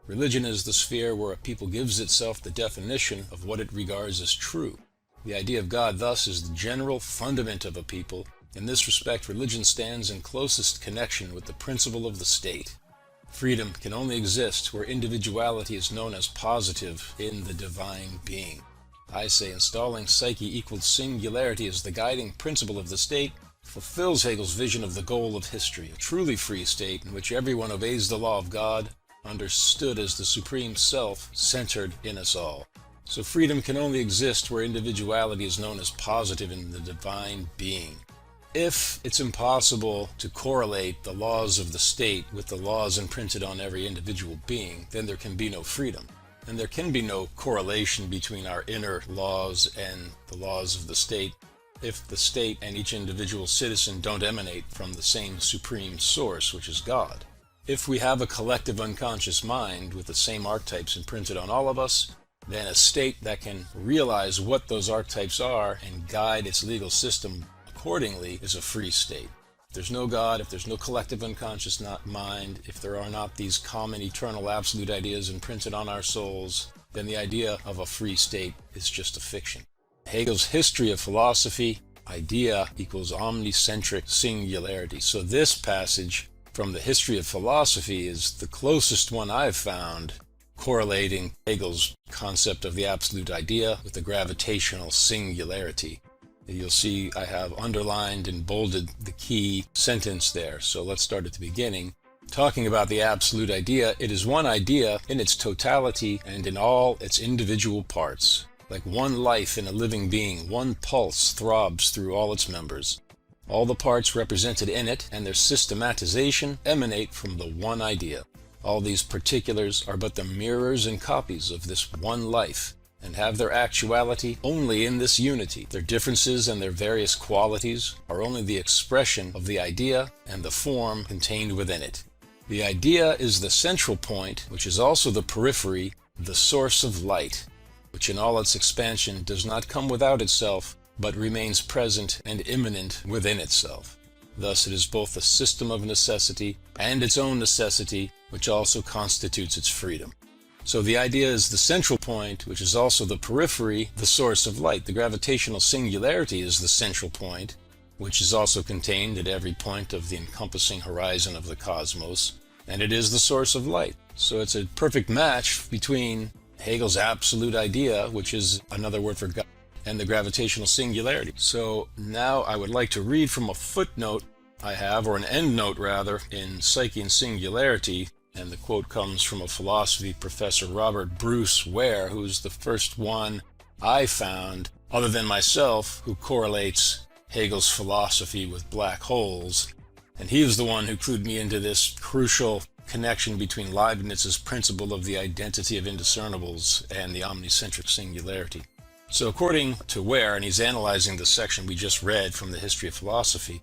Religion is the sphere where a people gives itself the definition of what it regards as true. The idea of God, thus, is the general fundament of a people. In this respect, religion stands in closest connection with the principle of the state. Freedom can only exist where individuality is known as positive in the divine being. I say installing psyche equals singularity as the guiding principle of the state fulfills Hegel's vision of the goal of history, a truly free state in which everyone obeys the law of God, understood as the supreme self centered in us all. So freedom can only exist where individuality is known as positive in the divine being. If it's impossible to correlate the laws of the state with the laws imprinted on every individual being, then there can be no freedom. And there can be no correlation between our inner laws and the laws of the state if the state and each individual citizen don't emanate from the same supreme source, which is God. If we have a collective unconscious mind with the same archetypes imprinted on all of us, then a state that can realize what those archetypes are and guide its legal system accordingly is a free state. If there's no God, if there's no collective unconscious mind, if there are not these common eternal absolute ideas imprinted on our souls, then the idea of a free state is just a fiction. Hegel's history of philosophy, idea equals omnicentric singularity. So this passage from the history of philosophy is the closest one I've found correlating Hegel's concept of the absolute idea with the gravitational singularity. You'll see I have underlined and bolded the key sentence there. So let's start at the beginning. Talking about the absolute idea, it is one idea in its totality and in all its individual parts. Like one life in a living being, one pulse throbs through all its members. All the parts represented in it and their systematization emanate from the one idea. All these particulars are but the mirrors and copies of this one life, and have their actuality only in this unity. Their differences and their various qualities are only the expression of the idea and the form contained within it. The idea is the central point, which is also the periphery, the source of light, which in all its expansion does not come without itself, but remains present and immanent within itself. Thus it is both a system of necessity and its own necessity, which also constitutes its freedom. So the idea is the central point, which is also the periphery, the source of light. The gravitational singularity is the central point, which is also contained at every point of the encompassing horizon of the cosmos, and it is the source of light. So it's a perfect match between Hegel's absolute idea, which is another word for God, and the gravitational singularity. So now I would like to read from a footnote I have, or an endnote rather, in Psyche and Singularity, and the quote comes from a philosophy professor, Robert Bruce Ware, who's the first one I found, other than myself, who correlates Hegel's philosophy with black holes. And he was the one who clued me into this crucial connection between Leibniz's principle of the identity of indiscernibles and the omnicentric singularity. So according to Ware, and he's analyzing the section we just read from the History of Philosophy,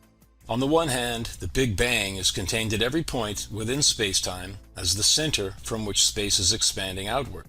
on the one hand, the Big Bang is contained at every point within space-time as the center from which space is expanding outward.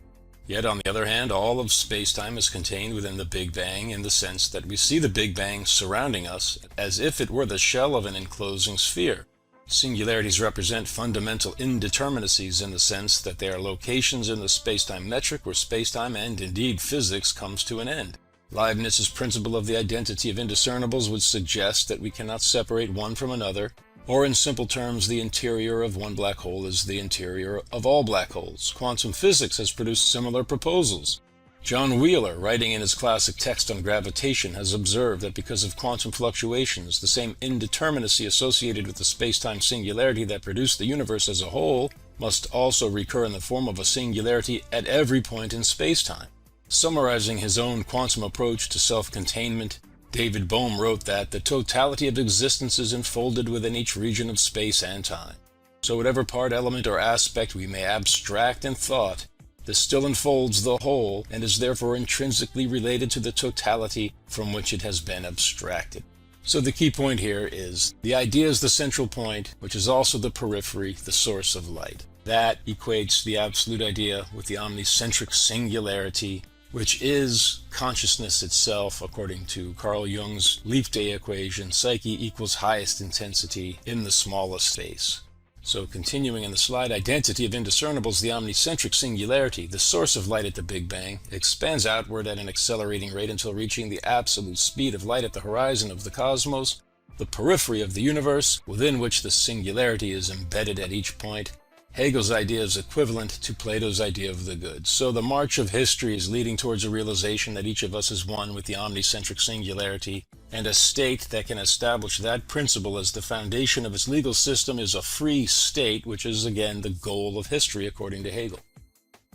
Yet on the other hand, all of space-time is contained within the Big Bang in the sense that we see the Big Bang surrounding us as if it were the shell of an enclosing sphere. Singularities represent fundamental indeterminacies in the sense that they are locations in the space-time metric where space-time and indeed physics comes to an end. Leibniz's principle of the identity of indiscernibles would suggest that we cannot separate one from another, or in simple terms, the interior of one black hole is the interior of all black holes. Quantum physics has produced similar proposals. John Wheeler, writing in his classic text on gravitation, has observed that because of quantum fluctuations, the same indeterminacy associated with the space-time singularity that produced the universe as a whole must also recur in the form of a singularity at every point in space-time. Summarizing his own quantum approach to self-containment, David Bohm wrote that the totality of existence is enfolded within each region of space and time. So whatever part, element, or aspect we may abstract in thought, this still enfolds the whole and is therefore intrinsically related to the totality from which it has been abstracted. So the key point here is the idea is the central point, which is also the periphery, the source of light. That equates the absolute idea with the omnicentric singularity, which is consciousness itself, according to Carl Jung's leap day equation. Psyche equals highest intensity in the smallest space. So continuing in the slide, identity of indiscernibles, the omnicentric singularity, the source of light at the Big Bang, expands outward at an accelerating rate until reaching the absolute speed of light at the horizon of the cosmos, the periphery of the universe, within which the singularity is embedded at each point. Hegel's idea is equivalent to Plato's idea of the good. So the march of history is leading towards a realization that each of us is one with the omnicentric singularity, and a state that can establish that principle as the foundation of its legal system is a free state, which is again the goal of history according to Hegel.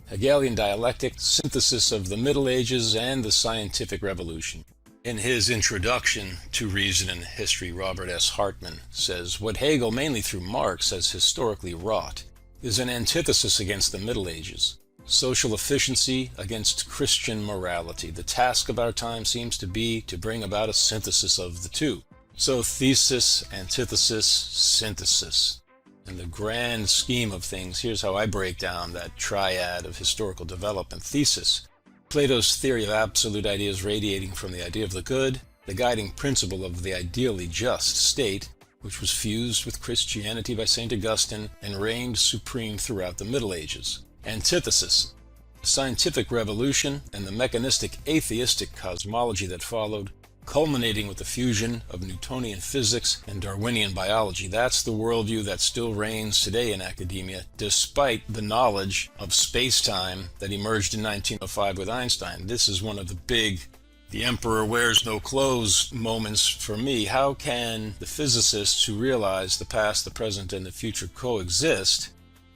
Hegelian dialectic, synthesis of the Middle Ages and the scientific revolution. In his introduction to Reason and History, Robert S. Hartman says, what Hegel, mainly through Marx, has historically wrought is an antithesis against the Middle Ages, social efficiency against Christian morality. The task of our time seems to be to bring about a synthesis of the two. So thesis, antithesis, synthesis. In the grand scheme of things, here's how I break down that triad of historical development. Thesis: Plato's theory of absolute ideas radiating from the idea of the good, the guiding principle of the ideally just state, which was fused with Christianity by St. Augustine and reigned supreme throughout the Middle Ages. Antithesis: the scientific revolution and the mechanistic atheistic cosmology that followed, culminating with the fusion of Newtonian physics and Darwinian biology. That's the worldview that still reigns today in academia, despite the knowledge of space-time that emerged in 1905 with Einstein. This is one of the big "the emperor wears no clothes" moments for me. How can the physicists who realize the past, the present, and the future coexist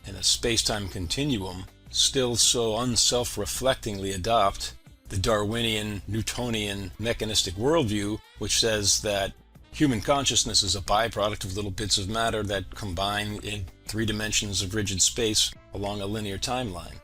in a space-time continuum still so unself-reflectingly adopt the Darwinian, Newtonian, mechanistic worldview, which says that human consciousness is a byproduct of little bits of matter that combine in 3 dimensions of rigid space along a linear timeline?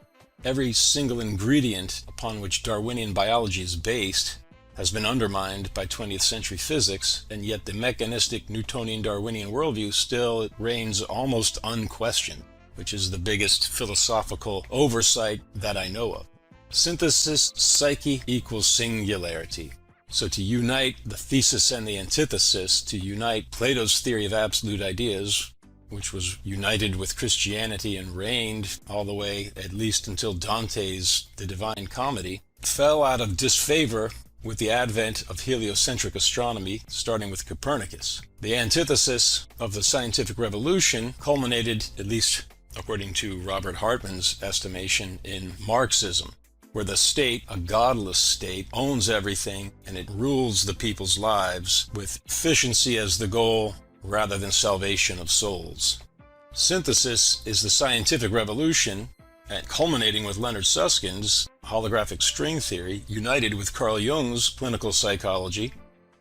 Every single ingredient upon which Darwinian biology is based has been undermined by 20th century physics, and yet the mechanistic Newtonian Darwinian worldview still reigns almost unquestioned, which is the biggest philosophical oversight that I know of. Synthesis: Psyche equals singularity. So to unite the thesis and the antithesis, to unite Plato's theory of absolute ideas, which was united with Christianity and reigned all the way at least until Dante's The Divine Comedy, fell out of disfavor with the advent of heliocentric astronomy, starting with Copernicus. The antithesis of the scientific revolution culminated, at least according to Robert Hartman's estimation, in Marxism, where the state, a godless state, owns everything and it rules the people's lives with efficiency as the goal rather than salvation of souls. Synthesis is the scientific revolution, and culminating with Leonard Susskind's holographic string theory, united with Carl Jung's clinical psychology.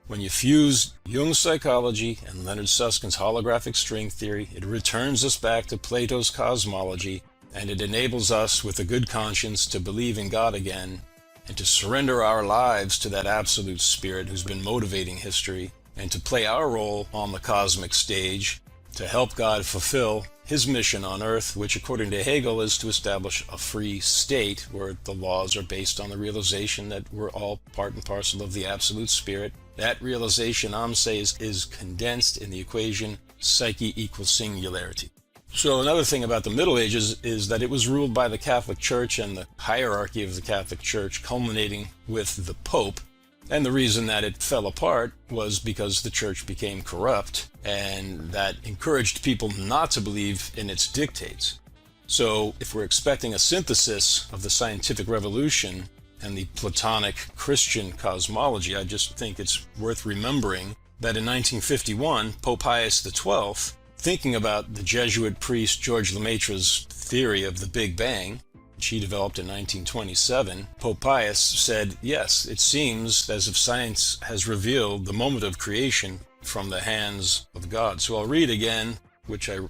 When you fuse Jung's psychology and Leonard Suskind's holographic string theory, it returns us back to Plato's cosmology, and it enables us with a good conscience to believe in God again and to surrender our lives to that absolute spirit who's been motivating history, and to play our role on the cosmic stage to help God fulfill his mission on earth, which according to Hegel is to establish a free state where the laws are based on the realization that we're all part and parcel of the absolute spirit. That realization, is condensed in the equation psyche equals singularity. So another thing about the Middle Ages is that it was ruled by the Catholic Church and the hierarchy of the Catholic Church, culminating with the Pope. And the reason that it fell apart was because the church became corrupt, and that encouraged people not to believe in its dictates. So if we're expecting a synthesis of the scientific revolution and the Platonic Christian cosmology, I just think it's worth remembering that in 1951, Pope Pius XII, thinking about the Jesuit priest George Lemaitre's theory of the Big Bang, which he developed in 1927, Pope Pius said, yes, it seems as if science has revealed the moment of creation from the hands of God. So I'll read again,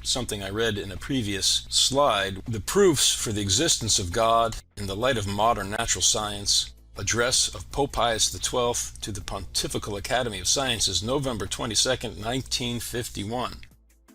something I read in a previous slide, the proofs for the existence of God in the light of modern natural science, address of Pope Pius XII to the Pontifical Academy of Sciences, November 22nd, 1951.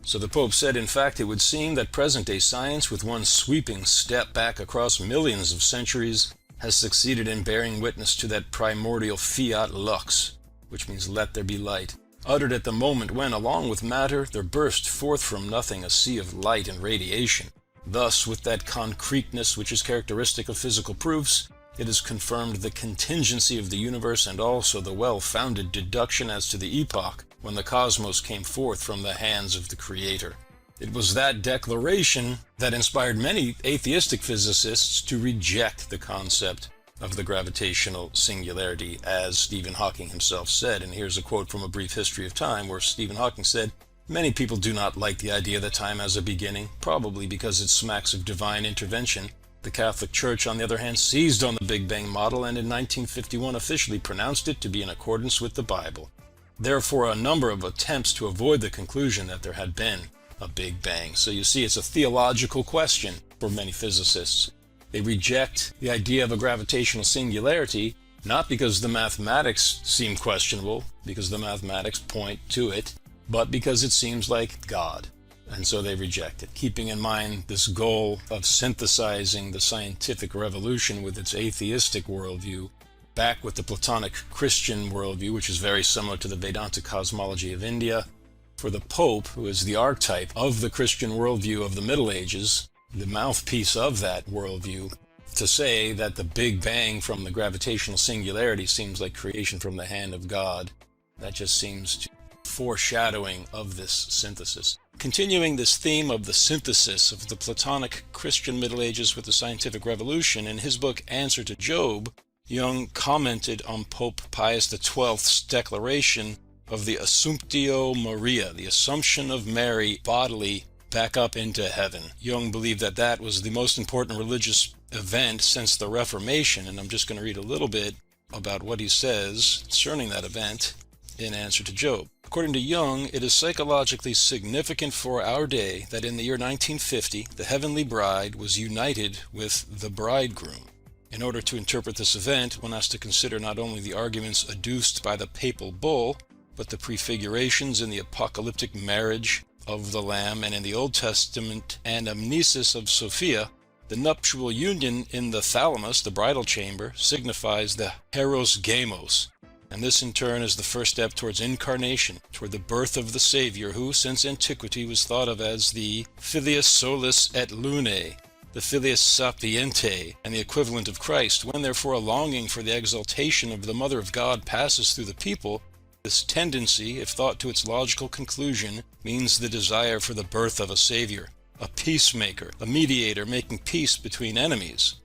So the Pope said, in fact, it would seem that present-day science, with one sweeping step back across millions of centuries, has succeeded in bearing witness to that primordial fiat lux, which means let there be light, uttered at the moment when, along with matter, there burst forth from nothing a sea of light and radiation. Thus, with that concreteness which is characteristic of physical proofs, it has confirmed the contingency of the universe and also the well-founded deduction as to the epoch when the cosmos came forth from the hands of the Creator. It was that declaration that inspired many atheistic physicists to reject the concept of the gravitational singularity, as Stephen Hawking himself said. And here's a quote from A Brief History of Time, where Stephen Hawking said, "Many people do not like the idea that time has a beginning, probably because it smacks of divine intervention. The Catholic Church, on the other hand, seized on the Big Bang model and in 1951 officially pronounced it to be in accordance with the Bible. Therefore, a number of attempts to avoid the conclusion that there had been a Big Bang." So you see, it's a theological question for many physicists. They reject the idea of a gravitational singularity, not because the mathematics seem questionable, because the mathematics point to it, but because it seems like God. And so they reject it, keeping in mind this goal of synthesizing the scientific revolution with its atheistic worldview back with the Platonic Christian worldview, which is very similar to the Vedanta cosmology of India. For the Pope, who is the archetype of the Christian worldview of the Middle Ages, the mouthpiece of that worldview, to say that the Big Bang from the gravitational singularity seems like creation from the hand of God, that just seems to foreshadowing of this synthesis. Continuing this theme of the synthesis of the Platonic Christian Middle Ages with the scientific revolution, in his book Answer to Job, Jung commented on Pope Pius XII's declaration of the Assumptio Maria, the Assumption of Mary bodily back up into heaven. Jung believed that that was the most important religious event since the Reformation, and I'm just going to read a little bit about what he says concerning that event in Answer to Job. According to Jung, it is psychologically significant for our day that in the year 1950, the heavenly bride was united with the bridegroom. In order to interpret this event, one has to consider not only the arguments adduced by the papal bull, but the prefigurations in the apocalyptic marriage of the Lamb and in the Old Testament anamnesis of Sophia. The nuptial union in the thalamus, the bridal chamber, signifies the heros gamos, And this in turn is the first step towards incarnation, toward the birth of the Savior, who since antiquity was thought of as the Filius Solis et Lunae, the Filius Sapiente, and the equivalent of Christ. When therefore a longing for the exaltation of the Mother of God passes through the people, this tendency, if thought to its logical conclusion, means the desire for the birth of a Savior, a peacemaker, a mediator making peace between enemies.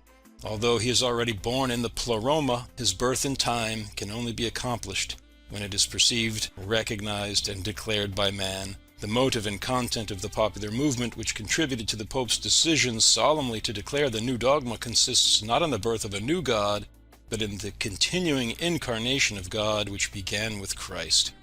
Although he is already born in the pleroma, his birth in time can only be accomplished when it is perceived, recognized, and declared by man. The motive and content of the popular movement which contributed to the Pope's decision solemnly to declare the new dogma consists not in the birth of a new God, but in the continuing incarnation of God which began with Christ.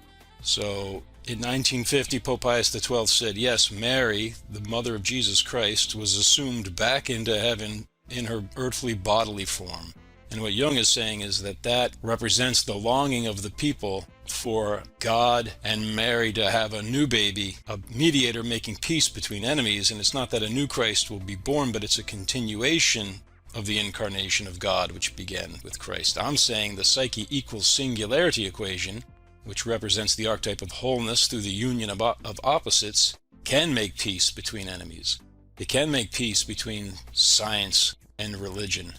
So, in 1950, Pope Pius XII said, yes, Mary, the mother of Jesus Christ, was assumed back into heaven in her earthly bodily form. And what Jung is saying is that that represents the longing of the people for God and Mary to have a new baby, a mediator making peace between enemies. And it's not that a new Christ will be born, but it's a continuation of the incarnation of God which began with Christ. I'm saying the psyche equals singularity equation, which represents the archetype of wholeness through the union of opposites, can make peace between enemies. It can make peace between science and religion.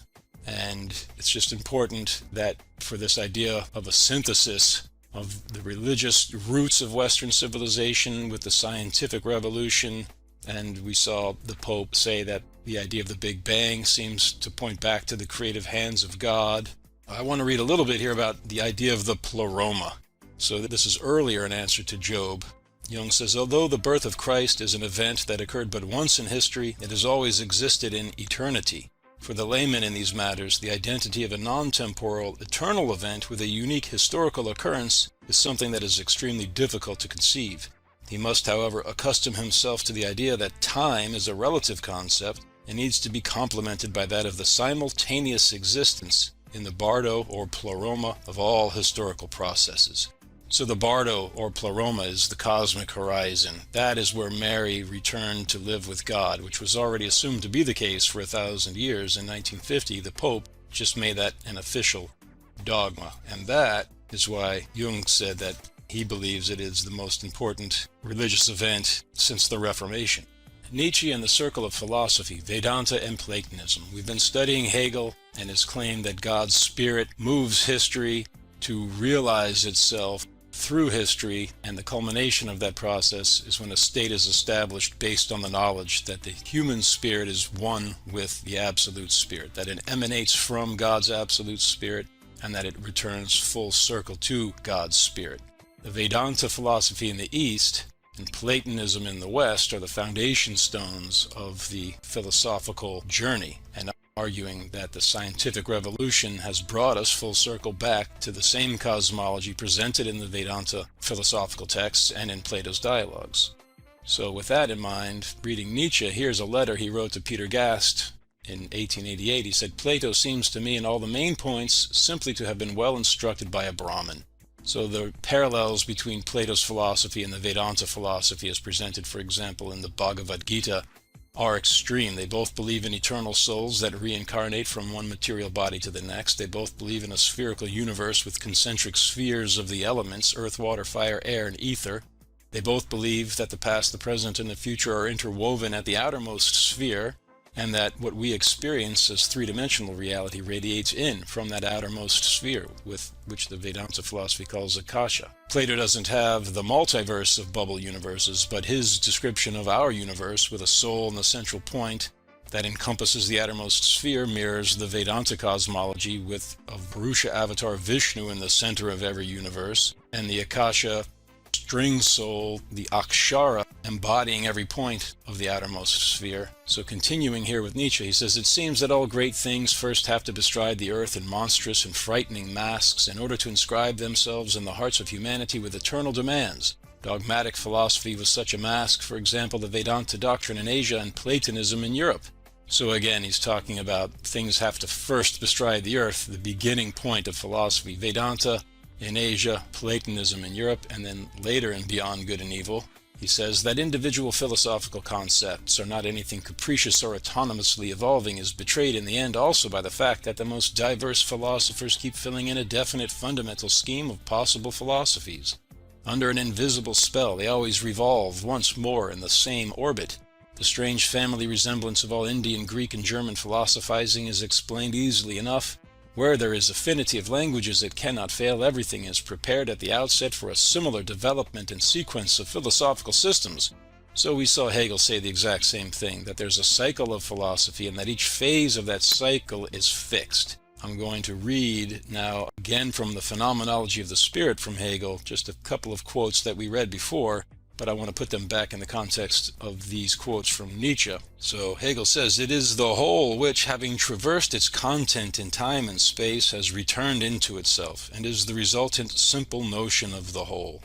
And it's just important that for this idea of a synthesis of the religious roots of Western civilization with the scientific revolution, and we saw the Pope say that the idea of the Big Bang seems to point back to the creative hands of God. I want to read a little bit here about the idea of the pleroma. So this is earlier in answer to Job. Jung says, although the birth of Christ is an event that occurred but once in history, it has always existed in eternity. For the layman in these matters, the identity of a non-temporal, eternal event with a unique historical occurrence is something that is extremely difficult to conceive. He must, however, accustom himself to the idea that time is a relative concept and needs to be complemented by that of the simultaneous existence in the bardo or pleroma of all historical processes. So the bardo or pleroma is the cosmic horizon. That is where Mary returned to live with God, which was already assumed to be the case for 1,000 years. In 1950, the Pope just made that an official dogma. And that is why Jung said that he believes it is the most important religious event since the Reformation. Nietzsche and the Circle of Philosophy, Vedanta and Platonism. We've been studying Hegel and his claim that God's Spirit moves history to realize itself through history, and the culmination of that process is when a state is established based on the knowledge that the human spirit is one with the Absolute Spirit, that it emanates from God's Absolute Spirit, and that it returns full circle to God's Spirit. The Vedanta philosophy in the East and Platonism in the West are the foundation stones of the philosophical journey, and arguing that the scientific revolution has brought us full circle back to the same cosmology presented in the Vedanta philosophical texts and in Plato's dialogues. So with that in mind, reading Nietzsche, here's a letter he wrote to Peter Gast in 1888. He said, Plato seems to me in all the main points simply to have been well instructed by a Brahmin. So the parallels between Plato's philosophy and the Vedanta philosophy as presented, for example, in the Bhagavad Gita, are extreme. They both believe in eternal souls that reincarnate from one material body to the next. They both believe in a spherical universe with concentric spheres of the elements, earth, water, fire, air, and ether. They both believe that the past, the present, and the future are interwoven at the outermost sphere, and that what we experience as three-dimensional reality radiates in from that outermost sphere, which the Vedanta philosophy calls Akasha. Plato doesn't have the multiverse of bubble universes, but his description of our universe with a soul in the central point that encompasses the outermost sphere mirrors the Vedanta cosmology with a Purusha avatar Vishnu in the center of every universe, and the Akasha string soul, the Akshara, embodying every point of the outermost sphere. So continuing here with Nietzsche, he says, it seems that all great things first have to bestride the earth in monstrous and frightening masks in order to inscribe themselves in the hearts of humanity with eternal demands. Dogmatic philosophy was such a mask, for example, the Vedanta doctrine in Asia and Platonism in Europe. So again, he's talking about things have to first bestride the earth, the beginning point of philosophy. Vedanta in Asia, Platonism in Europe, and then later in Beyond Good and Evil, He says that individual philosophical concepts are not anything capricious or autonomously evolving is betrayed in the end also by the fact that the most diverse philosophers keep filling in a definite fundamental scheme of possible philosophies. Under an invisible spell, they always revolve once more in the same orbit. The strange family resemblance of all Indian, Greek, and German philosophizing is explained easily enough. Where there is affinity of languages, it cannot fail. Everything is prepared at the outset for a similar development and sequence of philosophical systems. So we saw Hegel say the exact same thing, that there's a cycle of philosophy and that each phase of that cycle is fixed. I'm going to read now again from the Phenomenology of the Spirit from Hegel, just a couple of quotes that we read before, but I want to put them back in the context of these quotes from Nietzsche. So Hegel says, "It is the whole which, having traversed its content in time and space, has returned into itself, and is the resultant simple notion of the whole."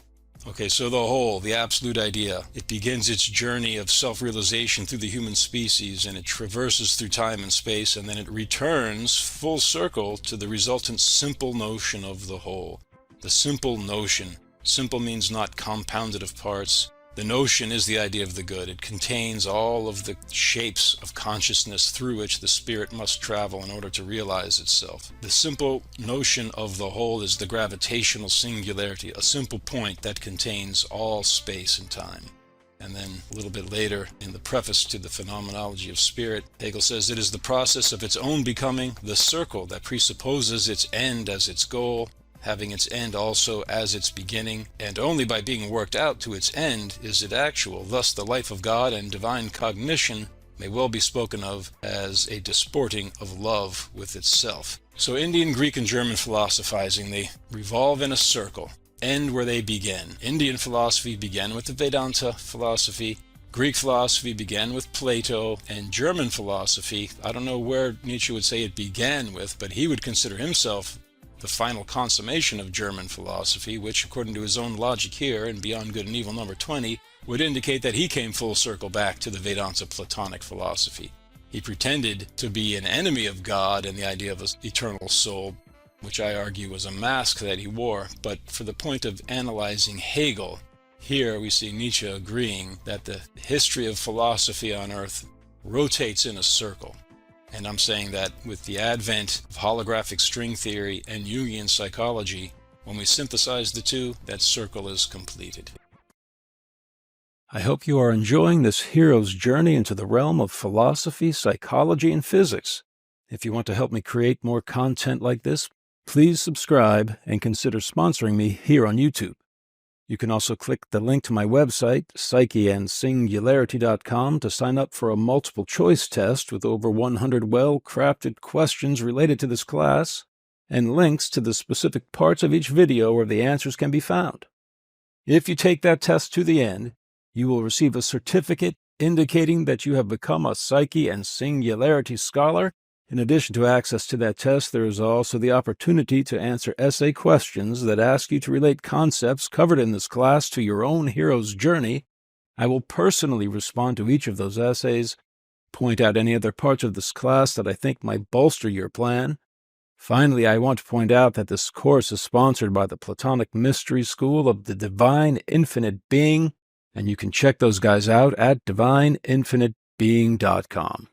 Okay, so the whole, the absolute idea, it begins its journey of self-realization through the human species, and it traverses through time and space, and then it returns full circle to the resultant simple notion of the whole. The simple notion. Simple means not compounded of parts. The notion is the idea of the good. It contains all of the shapes of consciousness through which the spirit must travel in order to realize itself. The simple notion of the whole is the gravitational singularity, a simple point that contains all space and time. And then a little bit later, in the preface to the Phenomenology of Spirit, Hegel says, "It is the process of its own becoming, the circle that presupposes its end as its goal, having its end also as its beginning, and only by being worked out to its end is it actual. Thus the life of God and divine cognition may well be spoken of as a disporting of love with itself." So Indian, Greek, and German philosophizing, they revolve in a circle, end where they begin. Indian philosophy began with the Vedanta philosophy, Greek philosophy began with Plato, and German philosophy, I don't know where Nietzsche would say it began with, but he would consider himself the final consummation of German philosophy, which, according to his own logic here in Beyond Good and Evil number 20, would indicate that he came full circle back to the Vedanta Platonic philosophy. He pretended to be an enemy of God and the idea of an eternal soul, which I argue was a mask that he wore, but for the point of analyzing Hegel, here we see Nietzsche agreeing that the history of philosophy on earth rotates in a circle. And I'm saying that with the advent of holographic string theory and Jungian psychology, when we synthesize the two, that circle is completed. I hope you are enjoying this hero's journey into the realm of philosophy, psychology, and physics. If you want to help me create more content like this, please subscribe and consider sponsoring me here on YouTube. You can also click the link to my website, psycheandsingularity.com, to sign up for a multiple-choice test with over 100 well-crafted questions related to this class, and links to the specific parts of each video where the answers can be found. If you take that test to the end, you will receive a certificate indicating that you have become a Psyche and Singularity scholar. In addition to access to that test, there is also the opportunity to answer essay questions that ask you to relate concepts covered in this class to your own hero's journey. I will personally respond to each of those essays, point out any other parts of this class that I think might bolster your plan. Finally, I want to point out that this course is sponsored by the Platonic Mystery School of the Divine Infinite Being, and you can check those guys out at divineinfinitebeing.com.